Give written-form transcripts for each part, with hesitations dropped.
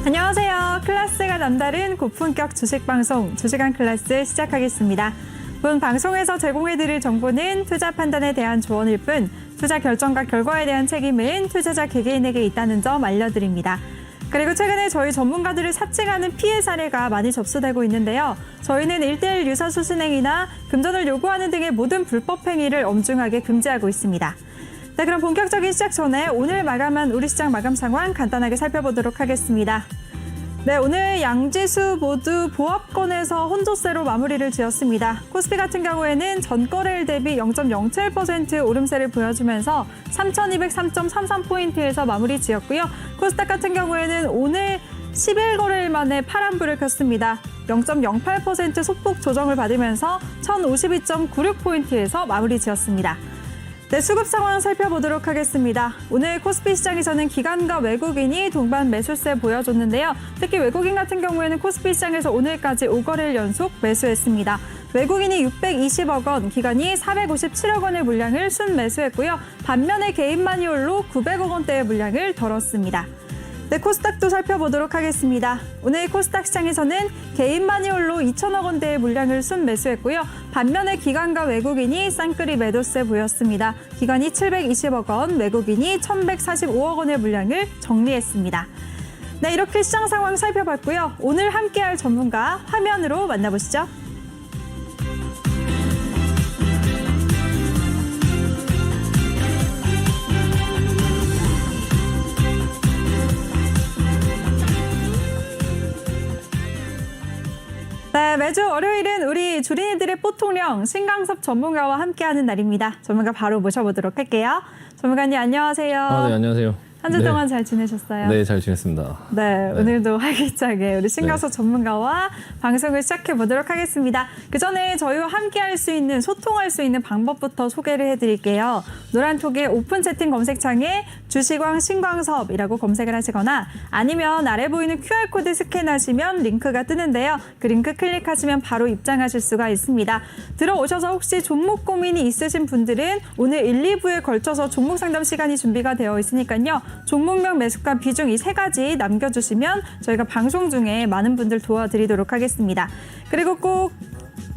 안녕하세요. 클래스가 남다른 고품격 주식방송 주식왕 클래스 시작하겠습니다. 본 방송에서 제공해드릴 정보는 투자 판단에 대한 조언일 뿐 투자 결정과 결과에 대한 책임은 투자자 개개인에게 있다는 점 알려드립니다. 그리고 최근에 저희 전문가들을 사칭하는 피해 사례가 많이 접수되고 있는데요. 저희는 1:1 유사수 신행이나 금전을 요구하는 등의 모든 불법 행위를 엄중하게 금지하고 있습니다. 네, 그럼 본격적인 시작 전에 오늘 마감한 우리 시장 마감 상황 간단하게 살펴보도록 하겠습니다. 네, 오늘 양지수 모두 보합권에서 혼조세로 마무리를 지었습니다. 코스피 같은 경우에는 전거래일 대비 0.07% 오름세를 보여주면서 3,203.33포인트에서 마무리 지었고요. 코스닥 같은 경우에는 오늘 11거래일 만에 파란불을 켰습니다. 0.08% 소폭 조정을 받으면서 1,052.96포인트에서 마무리 지었습니다. 네, 수급 상황 살펴보도록 하겠습니다. 오늘 코스피 시장에서는 기관과 외국인이 동반 매수세 보여줬는데요. 특히 외국인 같은 경우에는 코스피 시장에서 오늘까지 5거래일 연속 매수했습니다. 외국인이 620억 원, 기관이 457억 원의 물량을 순매수했고요. 반면에 개인 마니홀로 900억 원대의 물량을 덜었습니다. 네, 코스닥도 살펴보도록 하겠습니다. 오늘 코스닥 시장에서는 개인 마니홀로 2천억 원대의 물량을 순매수했고요. 반면에 기관과 외국인이 쌍끌이 매도세 보였습니다. 기관이 720억 원, 외국인이 1,145억 원의 물량을 정리했습니다. 네, 이렇게 시장 상황 살펴봤고요. 오늘 함께할 전문가 화면으로 만나보시죠. 네, 매주 월요일은 우리 주린이들의 뽀통령 신강섭 전문가와 함께하는 날입니다. 전문가 바로 모셔보도록 할게요. 전문가님 안녕하세요. 네, 안녕하세요. 한 주 동안 잘 지내셨어요? 네, 잘 지냈습니다. 네, 오늘도 활기차게 우리 신강섭 전문가와 방송을 시작해 보도록 하겠습니다. 그 전에 저희와 함께할 수 있는, 소통할 수 있는 방법부터 소개를 해드릴게요. 노란톡의 오픈 채팅 검색창에 주식왕 신광섭이라고 검색을 하시거나 아니면 아래 보이는 QR코드 스캔하시면 링크가 뜨는데요. 그 링크 클릭하시면 바로 입장하실 수가 있습니다. 들어오셔서 혹시 종목 고민이 있으신 분들은 오늘 1, 2부에 걸쳐서 종목 상담 시간이 준비가 되어 있으니까요. 종목명, 매수가, 비중 이 세 가지 남겨주시면 저희가 방송 중에 많은 분들 도와드리도록 하겠습니다. 그리고 꼭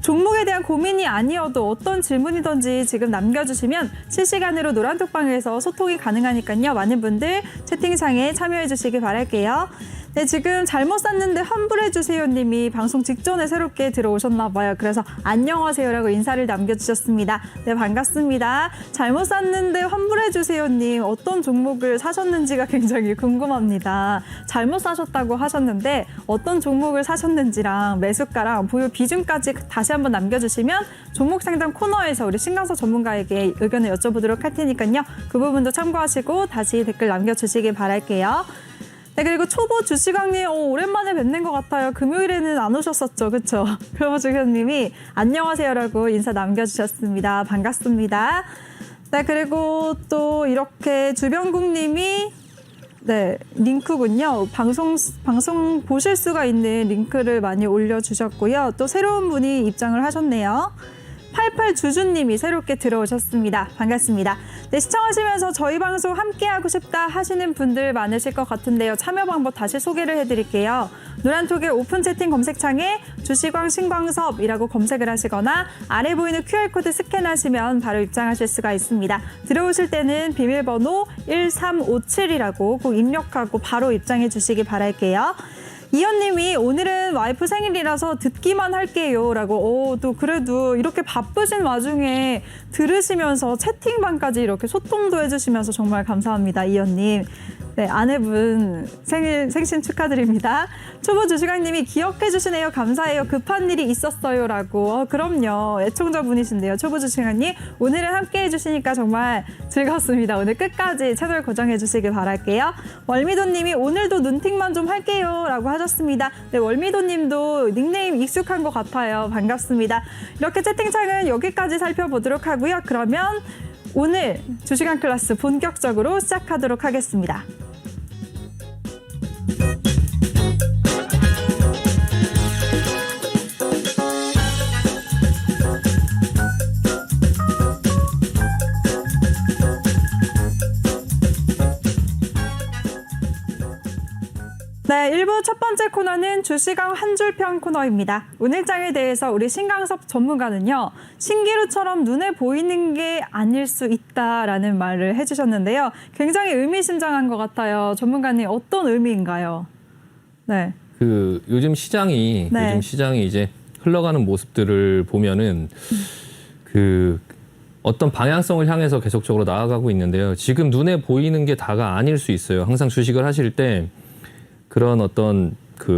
종목에 대한 고민이 아니어도 어떤 질문이든지 지금 남겨주시면 실시간으로 노란톡방에서 소통이 가능하니까요. 많은 분들 채팅창에 참여해 주시기 바랄게요. 네, 지금 잘못 샀는데 환불해주세요 님이 방송 직전에 새롭게 들어오셨나 봐요. 그래서 안녕하세요라고 인사를 남겨주셨습니다. 네, 반갑습니다. 잘못 샀는데 환불해주세요 님 어떤 종목을 사셨는지가 굉장히 궁금합니다. 잘못 사셨다고 하셨는데 어떤 종목을 사셨는지랑 매수가랑 보유 비중까지 다시 한번 남겨주시면 종목 상담 코너에서 우리 신강섭 전문가에게 의견을 여쭤보도록 할 테니까요. 그 부분도 참고하시고 다시 댓글 남겨주시기 바랄게요. 네, 그리고 초보 주식왕님 오랜만에 뵙는 것 같아요. 금요일에는 안 오셨었죠, 그렇죠? 초보 주식왕님이 안녕하세요라고 인사 남겨주셨습니다. 반갑습니다. 네, 그리고 또 이렇게 주병국님이 네, 링크군요. 방송 보실 수가 있는 링크를 많이 올려주셨고요. 또 새로운 분이 입장을 하셨네요. 88주주님이 새롭게 들어오셨습니다. 반갑습니다. 네, 시청하시면서 저희 방송 함께하고 싶다 하시는 분들 많으실 것 같은데요. 참여 방법 다시 소개를 해드릴게요. 노란톡의 오픈 채팅 검색창에 주식왕 신광섭이라고 검색을 하시거나 아래 보이는 QR코드 스캔하시면 바로 입장하실 수가 있습니다. 들어오실 때는 비밀번호 1357이라고 꼭 입력하고 바로 입장해 주시기 바랄게요. 이현님이 오늘은 와이프 생일이라서 듣기만 할게요 라고 또 그래도 이렇게 바쁘신 와중에 들으시면서 채팅방까지 이렇게 소통도 해주시면서 정말 감사합니다. 이현님. 네, 아내분 생신 축하드립니다. 초보 주식왕님이 기억해 주시네요. 감사해요. 급한 일이 있었어요 라고. 그럼요. 애청자분이신데요. 초보 주식왕님. 오늘은 함께해 주시니까 정말 즐겁습니다. 오늘 끝까지 채널 고정해 주시길 바랄게요. 월미도님이 오늘도 눈팅만 좀 할게요 라고 하셨습니다. 네, 월미도님도 닉네임 익숙한 것 같아요. 반갑습니다. 이렇게 채팅창은 여기까지 살펴보도록 하고요. 그러면 오늘 주식왕 클래스 본격적으로 시작하도록 하겠습니다. 네, 1부 첫 번째 코너는 주시강 한 줄평 코너입니다. 오늘장에 대해서 우리 신강섭 전문가는요, 신기루처럼 눈에 보이는 게 아닐 수 있다라는 말을 해주셨는데요. 굉장히 의미심장한 것 같아요. 전문가님, 어떤 의미인가요? 네. 요즘 시장이 이제 흘러가는 모습들을 보면은 어떤 방향성을 향해서 계속적으로 나아가고 있는데요. 지금 눈에 보이는 게 다가 아닐 수 있어요. 항상 주식을 하실 때 그런 어떤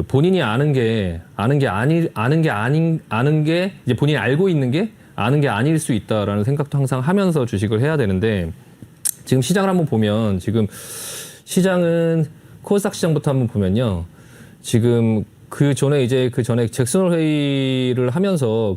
본인이 아는 게 이제 본인이 알고 있는 게 아는 게 아닐 수 있다라는 생각도 항상 하면서 주식을 해야 되는데, 지금 시장을 한번 보면, 지금 시장은 코스닥 시장부터 한번 보면요. 지금 그 전에 잭슨 홀 회의를 하면서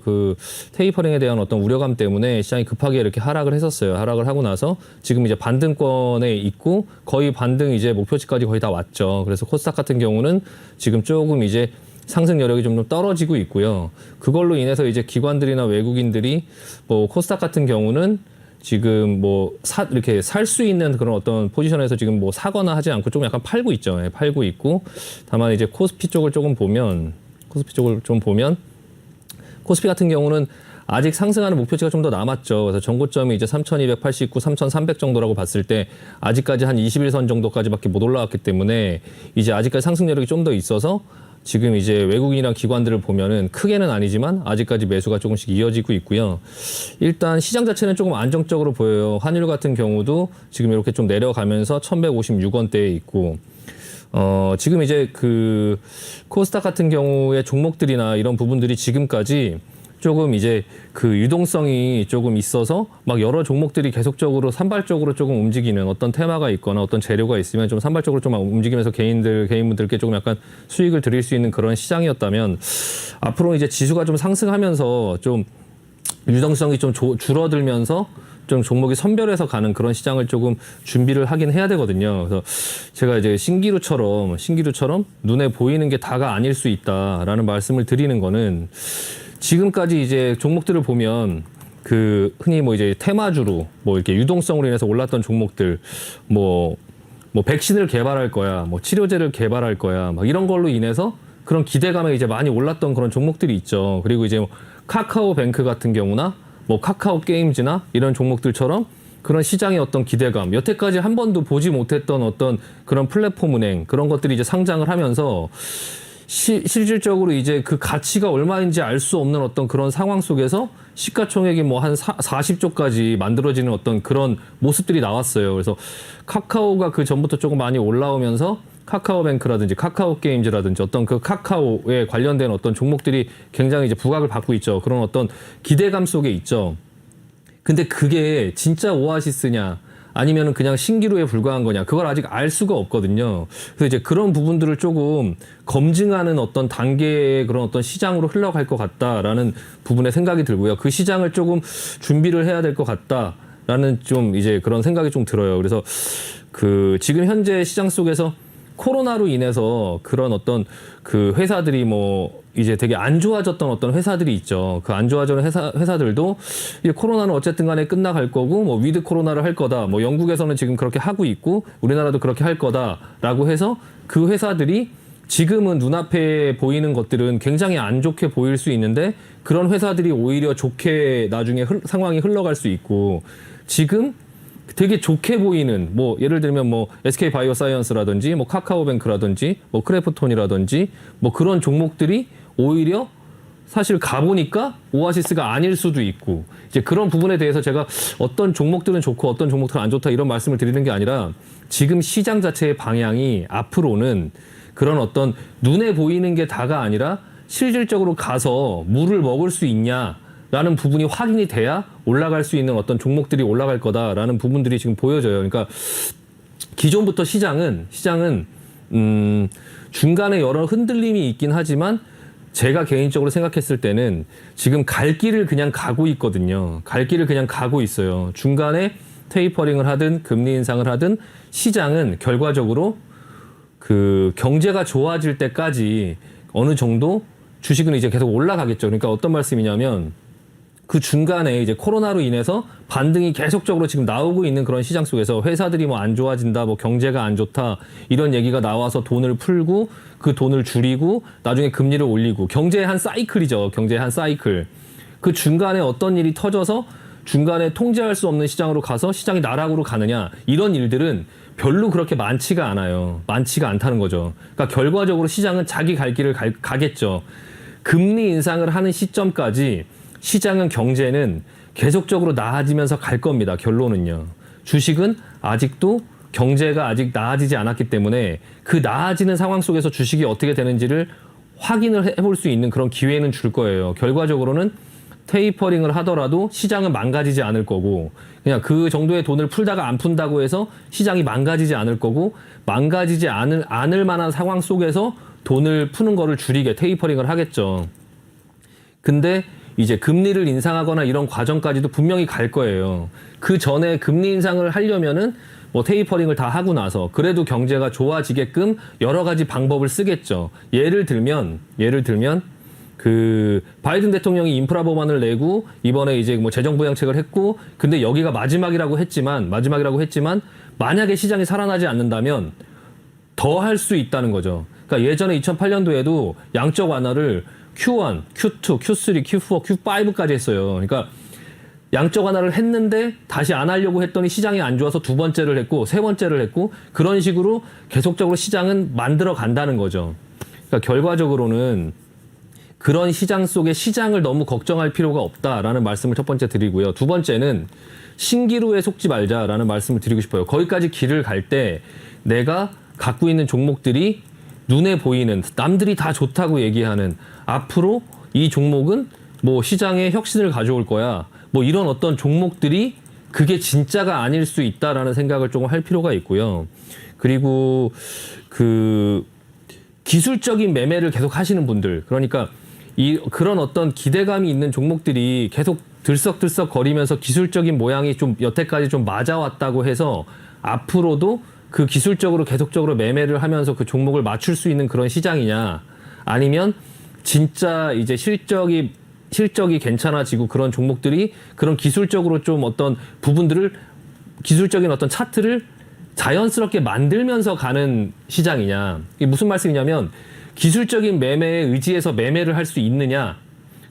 테이퍼링에 대한 어떤 우려감 때문에 시장이 급하게 이렇게 하락을 했었어요. 하락을 하고 나서 지금 이제 반등권에 있고 거의 반등 이제 목표치까지 거의 다 왔죠. 그래서 코스닥 같은 경우는 지금 조금 이제 상승 여력이 좀 떨어지고 있고요. 그걸로 인해서 이제 기관들이나 외국인들이 코스닥 같은 경우는 지금 이렇게 살 수 있는 그런 어떤 포지션에서 지금 사거나 하지 않고 좀 약간 팔고 있죠. 예, 팔고 있고, 다만 이제 코스피 쪽을 좀 보면 코스피 같은 경우는 아직 상승하는 목표치가 좀 더 남았죠. 그래서 전고점이 이제 3,289, 3,300 정도라고 봤을 때 아직까지 한 21선 정도까지밖에 못 올라왔기 때문에 이제 아직까지 상승 여력이 좀 더 있어서 지금 이제 외국인이나 기관들을 보면은 크게는 아니지만 아직까지 매수가 조금씩 이어지고 있고요. 일단 시장 자체는 조금 안정적으로 보여요. 환율 같은 경우도 지금 이렇게 좀 내려가면서 1,156원대에 있고, 지금 이제 코스닥 같은 경우의 종목들이나 이런 부분들이 지금까지 조금 이제 유동성이 조금 있어서 막 여러 종목들이 계속적으로 산발적으로 조금 움직이는 어떤 테마가 있거나 어떤 재료가 있으면 좀 산발적으로 좀 움직이면서 개인분들께 조금 약간 수익을 드릴 수 있는 그런 시장이었다면, 앞으로 이제 지수가 좀 상승하면서 좀 유동성이 좀 줄어들면서 좀 종목이 선별해서 가는 그런 시장을 조금 준비를 하긴 해야 되거든요. 그래서 제가 이제 신기루처럼 눈에 보이는 게 다가 아닐 수 있다라는 말씀을 드리는 거는, 지금까지 이제 종목들을 보면 흔히 이제 테마주로 이렇게 유동성으로 인해서 올랐던 종목들, 백신을 개발할 거야, 치료제를 개발할 거야, 막 이런 걸로 인해서 그런 기대감에 이제 많이 올랐던 그런 종목들이 있죠. 그리고 이제 카카오뱅크 같은 경우나 카카오 게임즈나 이런 종목들처럼 그런 시장의 어떤 기대감, 여태까지 한 번도 보지 못했던 어떤 그런 플랫폼 은행, 그런 것들이 이제 상장을 하면서 실질적으로 이제 그 가치가 얼마인지 알 수 없는 어떤 그런 상황 속에서 시가총액이 한 40조까지 만들어지는 어떤 그런 모습들이 나왔어요. 그래서 카카오가 그 전부터 조금 많이 올라오면서 카카오뱅크라든지 카카오게임즈라든지 어떤 카카오에 관련된 어떤 종목들이 굉장히 이제 부각을 받고 있죠. 그런 어떤 기대감 속에 있죠. 근데 그게 진짜 오아시스냐, 아니면은 그냥 신기루에 불과한 거냐, 그걸 아직 알 수가 없거든요. 그래서 이제 그런 부분들을 조금 검증하는 어떤 단계의 그런 어떤 시장으로 흘러갈 것 같다라는 부분에 생각이 들고요. 그 시장을 조금 준비를 해야 될 것 같다라는 좀 이제 그런 생각이 좀 들어요. 그래서 지금 현재 시장 속에서 코로나로 인해서 그런 어떤 회사들이 이제 되게 안 좋아졌던 어떤 회사들이 있죠. 그 안 좋아지는 회사들도 이제 코로나는 어쨌든 간에 끝나갈 거고, 위드 코로나를 할 거다. 영국에서는 지금 그렇게 하고 있고, 우리나라도 그렇게 할 거다라고 해서 그 회사들이 지금은 눈앞에 보이는 것들은 굉장히 안 좋게 보일 수 있는데, 그런 회사들이 오히려 좋게 나중에 상황이 흘러갈 수 있고, 지금 되게 좋게 보이는 예를 들면 SK 바이오사이언스라든지 카카오뱅크라든지 크래프톤이라든지 그런 종목들이 오히려 사실 가보니까 오아시스가 아닐 수도 있고, 이제 그런 부분에 대해서 제가 어떤 종목들은 좋고 어떤 종목들은 안 좋다 이런 말씀을 드리는 게 아니라, 지금 시장 자체의 방향이 앞으로는 그런 어떤 눈에 보이는 게 다가 아니라 실질적으로 가서 물을 먹을 수 있냐라는 부분이 확인이 돼야 올라갈 수 있는 어떤 종목들이 올라갈 거다라는 부분들이 지금 보여져요. 그러니까 기존부터 시장은 중간에 여러 흔들림이 있긴 하지만, 제가 개인적으로 생각했을 때는 지금 갈 길을 그냥 가고 있거든요. 갈 길을 그냥 가고 있어요. 중간에 테이퍼링을 하든 금리 인상을 하든 시장은 결과적으로 경제가 좋아질 때까지 어느 정도 주식은 이제 계속 올라가겠죠. 그러니까 어떤 말씀이냐면, 그 중간에 이제 코로나로 인해서 반등이 계속적으로 지금 나오고 있는 그런 시장 속에서 회사들이 뭐 안 좋아진다, 뭐 경제가 안 좋다 이런 얘기가 나와서 돈을 풀고 그 돈을 줄이고 나중에 금리를 올리고 경제의 한 사이클이죠. 경제의 한 사이클. 그 중간에 어떤 일이 터져서 중간에 통제할 수 없는 시장으로 가서 시장이 나락으로 가느냐 이런 일들은 별로 그렇게 많지가 않아요. 많지가 않다는 거죠. 그러니까 결과적으로 시장은 자기 갈 길을 가겠죠. 금리 인상을 하는 시점까지 시장은 경제는 계속적으로 나아지면서 갈 겁니다. 결론은요. 주식은 아직도 경제가 아직 나아지지 않았기 때문에 그 나아지는 상황 속에서 주식이 어떻게 되는지를 확인을 해볼 수 있는 그런 기회는 줄 거예요. 결과적으로는 테이퍼링을 하더라도 시장은 망가지지 않을 거고 그냥 그 정도의 돈을 풀다가 안 푼다고 해서 시장이 망가지지 않을 거고 망가지지 않을 만한 상황 속에서 돈을 푸는 거를 줄이게 테이퍼링을 하겠죠. 근데 이제 금리를 인상하거나 이런 과정까지도 분명히 갈 거예요. 그 전에 금리 인상을 하려면은 뭐 테이퍼링을 다 하고 나서 그래도 경제가 좋아지게끔 여러 가지 방법을 쓰겠죠. 예를 들면 그 바이든 대통령이 인프라 법안을 내고 이번에 이제 뭐 재정 부양책을 했고 근데 여기가 마지막이라고 했지만 만약에 시장이 살아나지 않는다면 더 할 수 있다는 거죠. 그러니까 예전에 2008년도에도 양적 완화를 Q1, Q2, Q3, Q4, Q5까지 했어요. 그러니까 양적 완화를 했는데 다시 안 하려고 했더니 시장이 안 좋아서 두 번째를 했고 세 번째를 했고 그런 식으로 계속적으로 시장은 만들어 간다는 거죠. 그러니까 결과적으로는 그런 시장 속에 시장을 너무 걱정할 필요가 없다라는 말씀을 첫 번째 드리고요. 두 번째는 신기루에 속지 말자라는 말씀을 드리고 싶어요. 거기까지 길을 갈 때 내가 갖고 있는 종목들이 눈에 보이는 남들이 다 좋다고 얘기하는 앞으로 이 종목은 뭐 시장에 혁신을 가져올 거야. 뭐 이런 어떤 종목들이 그게 진짜가 아닐 수 있다라는 생각을 조금 할 필요가 있고요. 그리고 그 기술적인 매매를 계속 하시는 분들 그러니까 그런 어떤 기대감이 있는 종목들이 계속 들썩들썩 거리면서 기술적인 모양이 좀 여태까지 좀 맞아왔다고 해서 앞으로도 그 기술적으로 계속적으로 매매를 하면서 그 종목을 맞출 수 있는 그런 시장이냐 아니면 진짜 이제 실적이 괜찮아지고 그런 종목들이 그런 기술적으로 좀 어떤 부분들을 기술적인 어떤 차트를 자연스럽게 만들면서 가는 시장이냐. 이게 무슨 말씀이냐면 기술적인 매매에 의지해서 매매를 할 수 있느냐.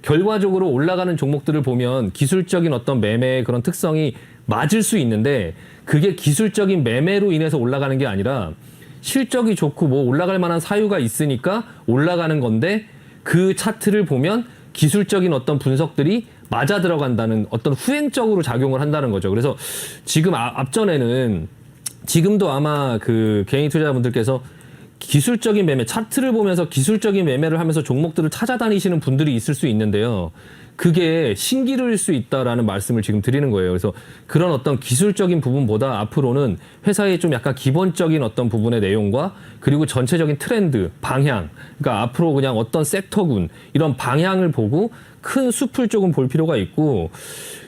결과적으로 올라가는 종목들을 보면 기술적인 어떤 매매의 그런 특성이 맞을 수 있는데 그게 기술적인 매매로 인해서 올라가는 게 아니라 실적이 좋고 뭐 올라갈 만한 사유가 있으니까 올라가는 건데 그 차트를 보면 기술적인 어떤 분석들이 맞아 들어간다는 어떤 후행적으로 작용을 한다는 거죠. 그래서 지금 앞전에는 지금도 아마 그 개인 투자자분들께서 기술적인 매매, 차트를 보면서 기술적인 매매를 하면서 종목들을 찾아다니시는 분들이 있을 수 있는데요. 그게 신기루일 수 있다라는 말씀을 지금 드리는 거예요. 그래서 그런 어떤 기술적인 부분보다 앞으로는 회사의 좀 약간 기본적인 어떤 부분의 내용과 그리고 전체적인 트렌드, 방향, 그러니까 앞으로 그냥 어떤 섹터군 이런 방향을 보고 큰 숲을 조금 볼 필요가 있고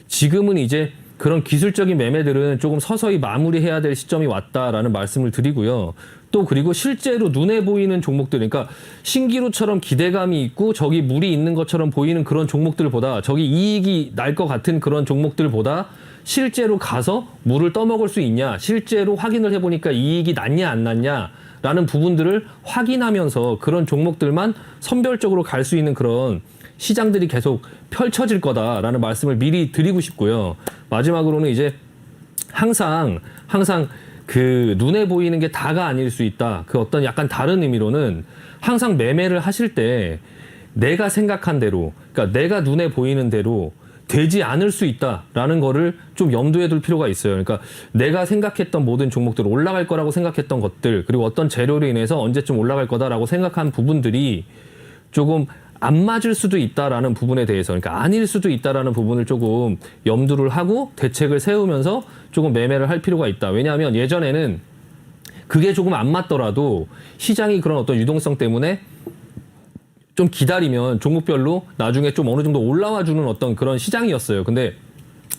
지금은 이제 그런 기술적인 매매들은 조금 서서히 마무리해야 될 시점이 왔다라는 말씀을 드리고요. 또 그리고 실제로 눈에 보이는 종목들, 그러니까 신기루처럼 기대감이 있고 저기 물이 있는 것처럼 보이는 그런 종목들보다 저기 이익이 날 것 같은 그런 종목들보다 실제로 가서 물을 떠먹을 수 있냐, 실제로 확인을 해보니까 이익이 났냐 안 났냐라는 부분들을 확인하면서 그런 종목들만 선별적으로 갈 수 있는 그런 시장들이 계속 펼쳐질 거다라는 말씀을 미리 드리고 싶고요. 마지막으로는 이제 항상 그 눈에 보이는 게 다가 아닐 수 있다. 그 어떤 약간 다른 의미로는 항상 매매를 하실 때 내가 생각한 대로, 그러니까 내가 눈에 보이는 대로 되지 않을 수 있다라는 거를 좀 염두에 둘 필요가 있어요. 그러니까 내가 생각했던 모든 종목들, 올라갈 거라고 생각했던 것들, 그리고 어떤 재료로 인해서 언제쯤 올라갈 거다라고 생각한 부분들이 조금 안 맞을 수도 있다라는 부분에 대해서, 그러니까 아닐 수도 있다라는 부분을 조금 염두를 하고 대책을 세우면서 조금 매매를 할 필요가 있다. 왜냐하면 예전에는 그게 조금 안 맞더라도 시장이 그런 어떤 유동성 때문에 좀 기다리면 종목별로 나중에 좀 어느 정도 올라와 주는 어떤 그런 시장이었어요. 근데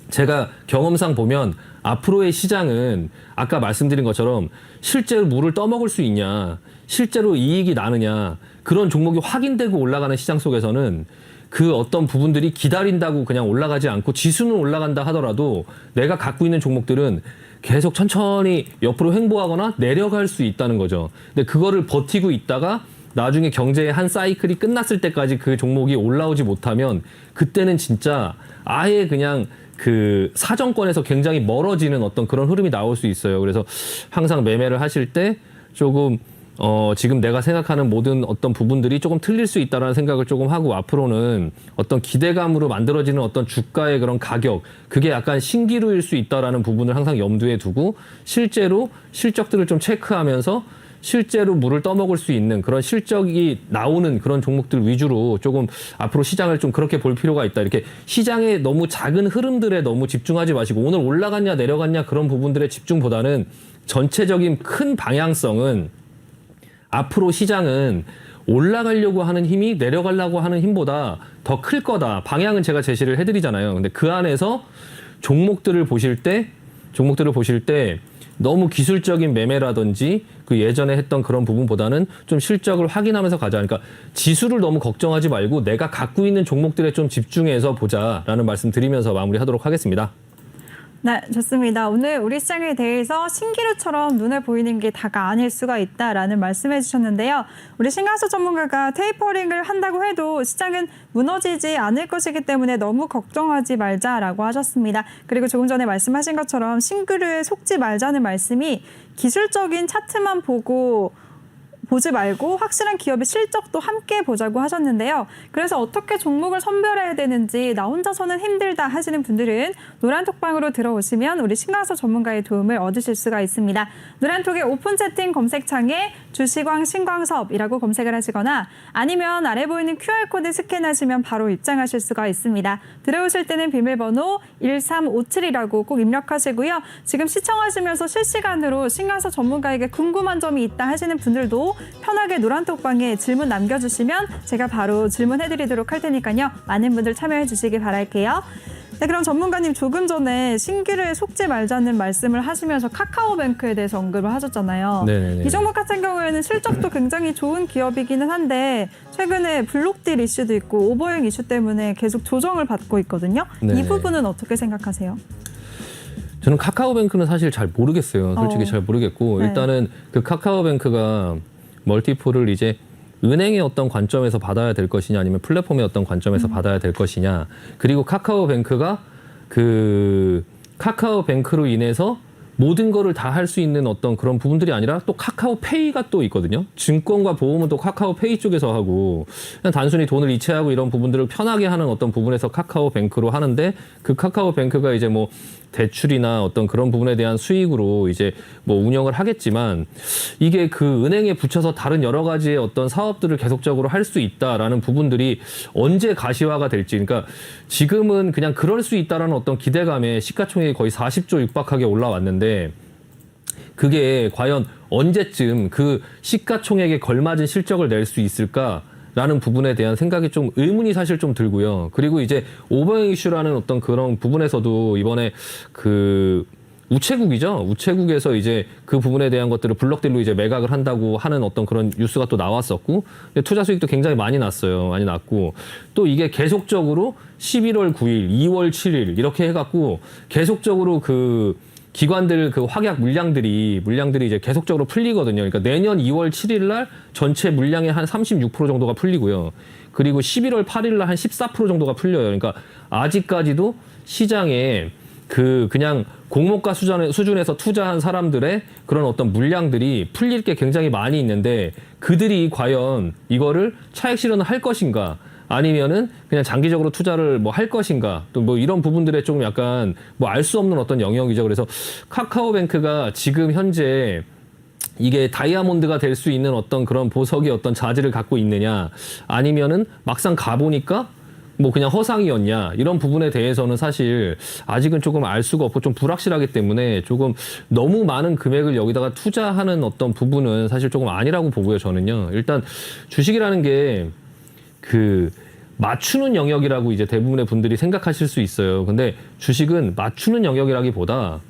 제가 경험상 보면 앞으로의 시장은 아까 말씀드린 것처럼 실제로 물을 떠먹을 수 있냐, 실제로 이익이 나느냐, 그런 종목이 확인되고 올라가는 시장 속에서는 그 어떤 부분들이 기다린다고 그냥 올라가지 않고 지수는 올라간다 하더라도 내가 갖고 있는 종목들은 계속 천천히 옆으로 횡보하거나 내려갈 수 있다는 거죠. 근데 그거를 버티고 있다가 나중에 경제의 한 사이클이 끝났을 때까지 그 종목이 올라오지 못하면 그때는 진짜 아예 그냥 그 사정권에서 굉장히 멀어지는 어떤 그런 흐름이 나올 수 있어요. 그래서 항상 매매를 하실 때 조금 지금 내가 생각하는 모든 어떤 부분들이 조금 틀릴 수 있다라는 생각을 조금 하고 앞으로는 어떤 기대감으로 만들어지는 어떤 주가의 그런 가격, 그게 약간 신기루일 수 있다라는 부분을 항상 염두에 두고 실제로 실적들을 좀 체크하면서 실제로 물을 떠먹을 수 있는 그런 실적이 나오는 그런 종목들 위주로 조금 앞으로 시장을 좀 그렇게 볼 필요가 있다. 이렇게 시장의 너무 작은 흐름들에 너무 집중하지 마시고 오늘 올라갔냐 내려갔냐 그런 부분들에 집중보다는 전체적인 큰 방향성은 앞으로 시장은 올라가려고 하는 힘이 내려가려고 하는 힘보다 더 클 거다. 방향은 제가 제시를 해드리잖아요. 근데 그 안에서 종목들을 보실 때 너무 기술적인 매매라든지 그 예전에 했던 그런 부분보다는 좀 실적을 확인하면서 가자. 그러니까 지수를 너무 걱정하지 말고 내가 갖고 있는 종목들에 좀 집중해서 보자라는 말씀 드리면서 마무리하도록 하겠습니다. 네, 좋습니다. 오늘 우리 시장에 대해서 신기루처럼 눈에 보이는 게 다가 아닐 수가 있다라는 말씀해 주셨는데요. 우리 신강수 전문가가 테이퍼링을 한다고 해도 시장은 무너지지 않을 것이기 때문에 너무 걱정하지 말자라고 하셨습니다. 그리고 조금 전에 말씀하신 것처럼 신기루에 속지 말자는 말씀이 기술적인 차트만 보지 말고 확실한 기업의 실적도 함께 보자고 하셨는데요. 그래서 어떻게 종목을 선별해야 되는지 나 혼자서는 힘들다 하시는 분들은 노란톡방으로 들어오시면 우리 신강서 전문가의 도움을 얻으실 수가 있습니다. 노란톡의 오픈 채팅 검색창에 주시광 신광섭이라고 검색을 하시거나 아니면 아래 보이는 QR코드 스캔하시면 바로 입장하실 수가 있습니다. 들어오실 때는 비밀번호 1357이라고 꼭 입력하시고요. 지금 시청하시면서 실시간으로 신강서 전문가에게 궁금한 점이 있다 하시는 분들도 편하게 노란톡방에 질문 남겨주시면 제가 바로 질문해드리도록 할 테니까요. 많은 분들 참여해 주시기 바랄게요. 네, 그럼 전문가님 조금 전에 신기루에 속지 말자는 말씀을 하시면서 카카오뱅크에 대해서 언급을 하셨잖아요. 네네네. 이 종목 같은 경우에는 실적도 굉장히 좋은 기업이기는 한데 최근에 블록딜 이슈도 있고 오버행 이슈 때문에 계속 조정을 받고 있거든요. 네네. 이 부분은 어떻게 생각하세요? 저는 카카오뱅크는 사실 잘 모르겠어요. 솔직히 잘 모르겠고 네. 일단은 그 카카오뱅크가 멀티플을 이제 은행의 어떤 관점에서 받아야 될 것이냐 아니면 플랫폼의 어떤 관점에서 받아야 될 것이냐 그리고 카카오뱅크가 그 카카오뱅크로 인해서 모든 거를 다 할 수 있는 어떤 그런 부분들이 아니라 또 카카오페이가 또 있거든요. 증권과 보험은 또 카카오페이 쪽에서 하고 그냥 단순히 돈을 이체하고 이런 부분들을 편하게 하는 어떤 부분에서 카카오뱅크로 하는데 그 카카오뱅크가 이제 뭐 대출이나 어떤 그런 부분에 대한 수익으로 이제 뭐 운영을 하겠지만 이게 그 은행에 붙여서 다른 여러 가지의 어떤 사업들을 계속적으로 할 수 있다라는 부분들이 언제 가시화가 될지 그러니까 지금은 그냥 그럴 수 있다라는 어떤 기대감에 시가총액이 거의 40조 육박하게 올라왔는데 그게 과연 언제쯤 그 시가총액에 걸맞은 실적을 낼 수 있을까라는 부분에 대한 생각이 좀 의문이 사실 좀 들고요. 그리고 이제 오버행 이슈라는 어떤 그런 부분에서도 이번에 그 우체국이죠. 우체국에서 이제 그 부분에 대한 것들을 블록딜로 이제 매각을 한다고 하는 어떤 그런 뉴스가 또 나왔었고 투자 수익도 굉장히 많이 났어요. 많이 났고 또 이게 계속적으로 11월 9일, 2월 7일 이렇게 해갖고 계속적으로 그 기관들 그 확약 물량들이 이제 계속적으로 풀리거든요. 그러니까 내년 2월 7일 날 전체 물량의 한 36% 정도가 풀리고요. 그리고 11월 8일 날 한 14% 정도가 풀려요. 그러니까 아직까지도 시장에 그냥 공모가 수준에서 투자한 사람들의 그런 어떤 물량들이 풀릴 게 굉장히 많이 있는데 그들이 과연 이거를 차익 실현을 할 것인가 아니면은 그냥 장기적으로 투자를 뭐 할 것인가 또 뭐 이런 부분들에 조금 약간 뭐 알 수 없는 어떤 영역이죠. 그래서 카카오뱅크가 지금 현재 이게 다이아몬드가 될 수 있는 어떤 그런 보석의 어떤 자질을 갖고 있느냐 아니면은 막상 가보니까 뭐 그냥 허상이었냐 이런 부분에 대해서는 사실 아직은 조금 알 수가 없고 좀 불확실하기 때문에 조금 너무 많은 금액을 여기다가 투자하는 어떤 부분은 사실 조금 아니라고 보고요. 저는요. 일단 주식이라는 게 그 맞추는 영역이라고 이제 대부분의 분들이 생각하실 수 있어요. 근데 주식은 맞추는 영역이라기보다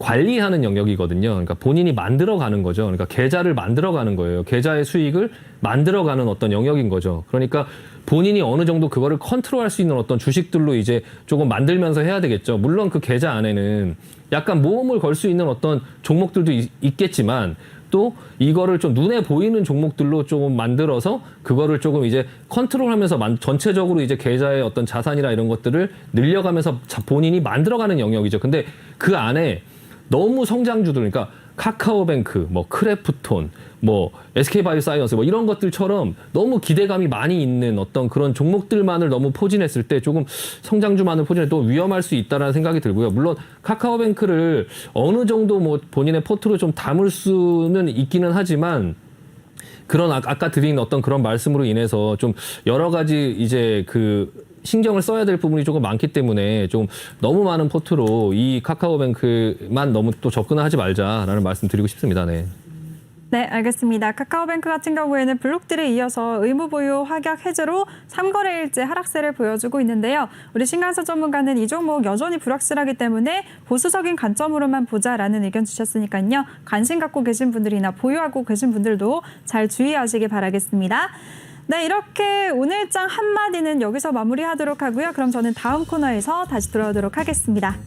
관리하는 영역이거든요. 그러니까 본인이 만들어가는 거죠. 그러니까 계좌를 만들어가는 거예요. 계좌의 수익을 만들어가는 어떤 영역인 거죠. 그러니까 본인이 어느 정도 그거를 컨트롤할 수 있는 어떤 주식들로 이제 조금 만들면서 해야 되겠죠. 물론 그 계좌 안에는 약간 모험을 걸 수 있는 어떤 종목들도 있겠지만 또 이거를 좀 눈에 보이는 종목들로 조금 만들어서 그거를 조금 이제 컨트롤하면서 전체적으로 이제 계좌의 어떤 자산이나 이런 것들을 늘려가면서 본인이 만들어가는 영역이죠. 근데 그 안에 너무 성장주들, 그러니까 카카오뱅크, 뭐 크래프톤, 뭐 SK바이오사이언스 뭐 이런 것들처럼 너무 기대감이 많이 있는 어떤 그런 종목들만을 너무 포진했을 때 조금 성장주만을 포진해도 위험할 수 있다라는 생각이 들고요. 물론 카카오뱅크를 어느 정도 뭐 본인의 포트로 좀 담을 수는 있기는 하지만 그런 아까 드린 어떤 그런 말씀으로 인해서 좀 여러 가지 이제 그 신경을 써야 될 부분이 조금 많기 때문에 좀 너무 많은 포트로 이 카카오뱅크만 너무 또 접근을 하지 말자라는 말씀 드리고 싶습니다. 네. 네, 알겠습니다. 카카오뱅크 같은 경우에는 블록들에 이어서 의무 보유 확약 해제로 3거래일째 하락세를 보여주고 있는데요. 우리 신강서 전문가는 이 종목 여전히 불확실하기 때문에 보수적인 관점으로만 보자라는 의견 주셨으니까요. 관심 갖고 계신 분들이나 보유하고 계신 분들도 잘 주의하시기 바라겠습니다. 네, 이렇게 오늘장 한마디는 여기서 마무리하도록 하고요. 그럼 저는 다음 코너에서 다시 돌아오도록 하겠습니다.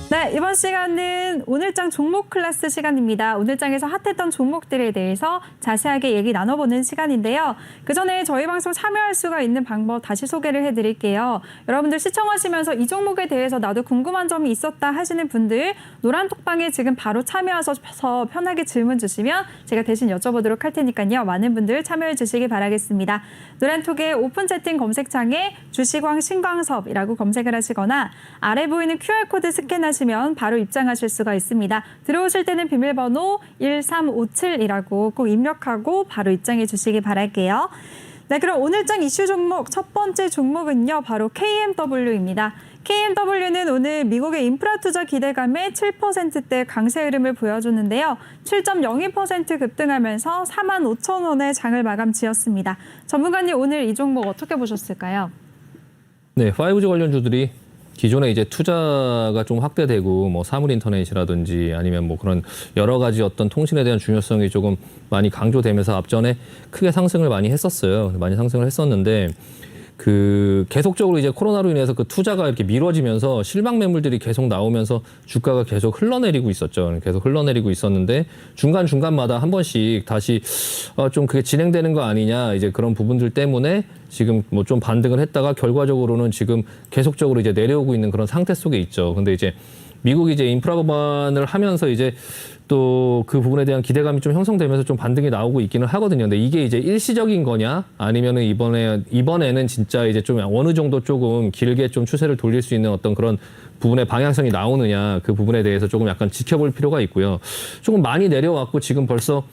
네, 이번 시간은 오늘장 종목 클래스 시간입니다. 오늘장에서 핫했던 종목들에 대해서 자세하게 얘기 나눠보는 시간인데요. 그 전에 저희 방송 참여할 수가 있는 방법 다시 소개를 해드릴게요. 여러분들 시청하시면서 이 종목에 대해서 나도 궁금한 점이 있었다 하시는 분들 노란톡방에 지금 바로 참여하셔서 편하게 질문 주시면 제가 대신 여쭤보도록 할 테니까요. 많은 분들 참여해 주시기 바라겠습니다. 노란톡의 오픈 채팅 검색창에 주식왕 신광섭이라고 검색을 하시거나 아래 보이는 QR코드 스캔하시면 바로 입장하실 수가 있습니다. 들어오실 때는 비밀번호 1357이라고 꼭 입력하고 바로 입장해 주시기 바랄게요. 네, 그럼 오늘장 이슈 종목 첫 번째 종목은요. 바로 KMW입니다. KMW는 오늘 미국의 인프라 투자 기대감에 7%대 강세 흐름을 보여줬는데요. 7.02% 급등하면서 45,000원의 장을 마감 지었습니다. 전문가님 오늘 이 종목 어떻게 보셨을까요? 네, 5G 관련주들이 기존에 이제 투자가 좀 확대되고 뭐 사물 인터넷이라든지 아니면 뭐 그런 여러 가지 어떤 통신에 대한 중요성이 조금 많이 강조되면서 앞전에 크게 상승을 많이 했었어요. 많이 상승을 했었는데 그 계속적으로 이제 코로나로 인해서 그 투자가 이렇게 미뤄지면서 실망 매물들이 계속 나오면서 주가가 계속 흘러내리고 있었죠. 계속 흘러내리고 있었는데 중간중간마다 한 번씩 다시 좀 그게 진행되는 거 아니냐 이제 그런 부분들 때문에 지금 뭐 좀 반등을 했다가 결과적으로는 지금 계속적으로 이제 내려오고 있는 그런 상태 속에 있죠. 근데 이제 미국이 이제 인프라 법안을 하면서 이제 또 그 부분에 대한 기대감이 좀 형성되면서 좀 반등이 나오고 있기는 하거든요. 근데 이게 이제 일시적인 거냐 아니면은 이번에는 진짜 이제 좀 어느 정도 조금 길게 좀 추세를 돌릴 수 있는 어떤 그런 부분의 방향성이 나오느냐 그 부분에 대해서 조금 약간 지켜볼 필요가 있고요. 조금 많이 내려왔고 지금 벌써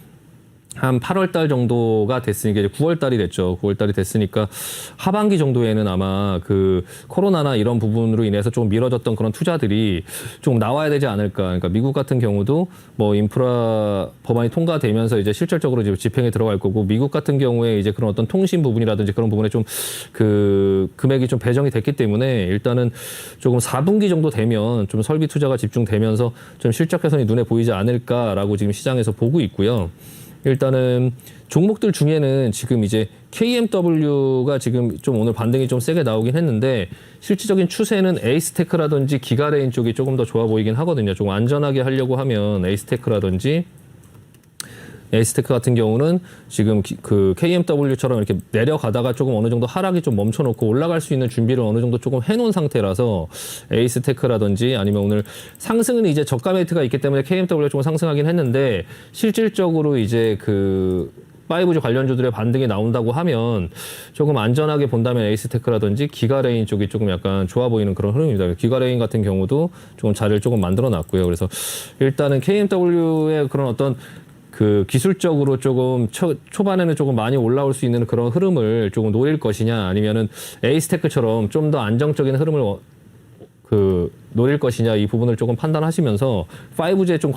한 8월 달 정도가 됐으니까 이제 9월 달이 됐죠. 9월 달이 됐으니까 하반기 정도에는 아마 그 코로나나 이런 부분으로 인해서 좀 미뤄졌던 그런 투자들이 좀 나와야 되지 않을까. 그러니까 미국 같은 경우도 뭐 인프라 법안이 통과되면서 이제 실질적으로 이제 집행에 들어갈 거고 미국 같은 경우에 이제 그런 어떤 통신 부분이라든지 그런 부분에 좀 그 금액이 좀 배정이 됐기 때문에 일단은 조금 4분기 정도 되면 좀 설비 투자가 집중되면서 좀 실적 개선이 눈에 보이지 않을까라고 지금 시장에서 보고 있고요. 일단은 종목들 중에는 지금 이제 KMW가 지금 좀 오늘 반등이 좀 세게 나오긴 했는데 실질적인 추세는 에이스테크라든지 기가레인 쪽이 조금 더 좋아 보이긴 하거든요. 좀 안전하게 하려고 하면 에이스테크 같은 경우는 지금 그 KMW처럼 이렇게 내려가다가 조금 어느 정도 하락이 좀 멈춰놓고 올라갈 수 있는 준비를 어느 정도 조금 해놓은 상태라서 에이스테크라든지 아니면 오늘 상승은 이제 저가 메이트가 있기 때문에 KMW가 조금 상승하긴 했는데 실질적으로 이제 그 5G 관련주들의 반등이 나온다고 하면 조금 안전하게 본다면 에이스테크라든지 기가레인 쪽이 조금 약간 좋아 보이는 그런 흐름입니다. 기가레인 같은 경우도 조금 자리를 조금 만들어 놨고요. 그래서 일단은 KMW의 그런 어떤 그 기술적으로 조금 초반에는 조금 많이 올라올 수 있는 그런 흐름을 조금 노릴 것이냐 아니면은 에이스테크처럼 좀 더 안정적인 흐름을 노릴 것이냐 이 부분을 조금 판단하시면서 5G에 좀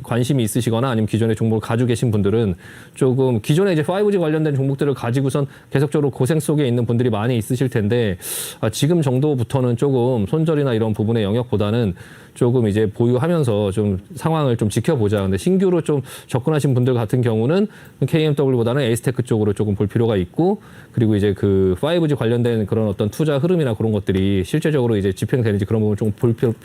관심이 있으시거나 아니면 기존의 종목을 가지고 계신 분들은 조금 기존에 이제 5G 관련된 종목들을 가지고선 계속적으로 고생 속에 있는 분들이 많이 있으실 텐데 지금 정도부터는 조금 손절이나 이런 부분의 영역보다는 조금 이제 보유하면서 좀 상황을 좀 지켜보자. 근데 신규로 좀 접근하신 분들 같은 경우는 KMW보다는 에이스테크 쪽으로 조금 볼 필요가 있고, 그리고 이제 그 5G 관련된 그런 어떤 투자 흐름이나 그런 것들이 실제적으로 이제 집행되는지 그런 부분 좀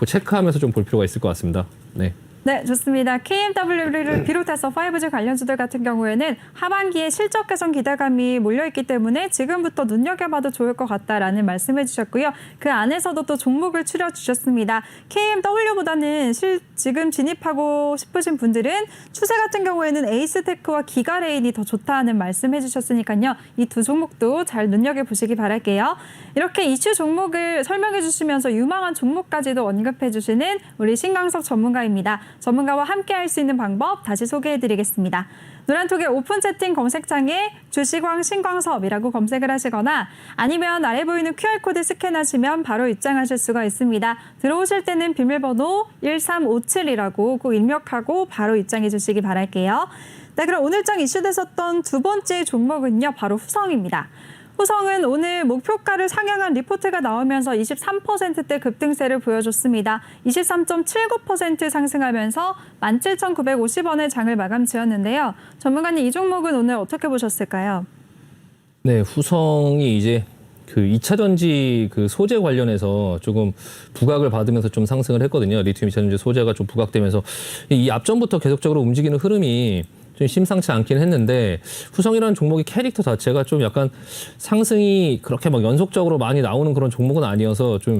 체크하면서 좀 볼 필요가 있을 것 같습니다. 네. 네, 좋습니다. KMW를 비롯해서 5G 관련주들 같은 경우에는 하반기에 실적 개선 기대감이 몰려있기 때문에 지금부터 눈여겨봐도 좋을 것 같다라는 말씀해 주셨고요. 그 안에서도 또 종목을 추려주셨습니다. KMW보다는 지금 진입하고 싶으신 분들은 추세 같은 경우에는 에이스테크와 기가레인이 더 좋다는 말씀해 주셨으니까요. 이 두 종목도 잘 눈여겨보시기 바랄게요. 이렇게 이슈 종목을 설명해 주시면서 유망한 종목까지도 언급해 주시는 우리 신광석 전문가입니다. 전문가와 함께 할 수 있는 방법 다시 소개해드리겠습니다. 노란톡의 오픈 채팅 검색창에 주식왕 신광섭이라고 검색을 하시거나 아니면 아래 보이는 QR코드 스캔하시면 바로 입장하실 수가 있습니다. 들어오실 때는 비밀번호 1357이라고 꼭 입력하고 바로 입장해 주시기 바랄게요. 네, 그럼 오늘장 이슈됐었던 두 번째 종목은요, 바로 후성입니다. 후성은 오늘 목표가를 상향한 리포트가 나오면서 23%대 급등세를 보여줬습니다. 23.79% 상승하면서 17,950원의 장을 마감 지었는데요. 전문가님, 이 종목은 오늘 어떻게 보셨을까요? 네, 후성이 이제 그 2차 전지 그 소재 관련해서 조금 부각을 받으면서 좀 상승을 했거든요. 리튬 2차 전지 소재가 좀 부각되면서 이 앞전부터 계속적으로 움직이는 흐름이 좀 심상치 않긴 했는데, 후성이라는 종목의 캐릭터 자체가 좀 약간 상승이 그렇게 막 연속적으로 많이 나오는 그런 종목은 아니어서 좀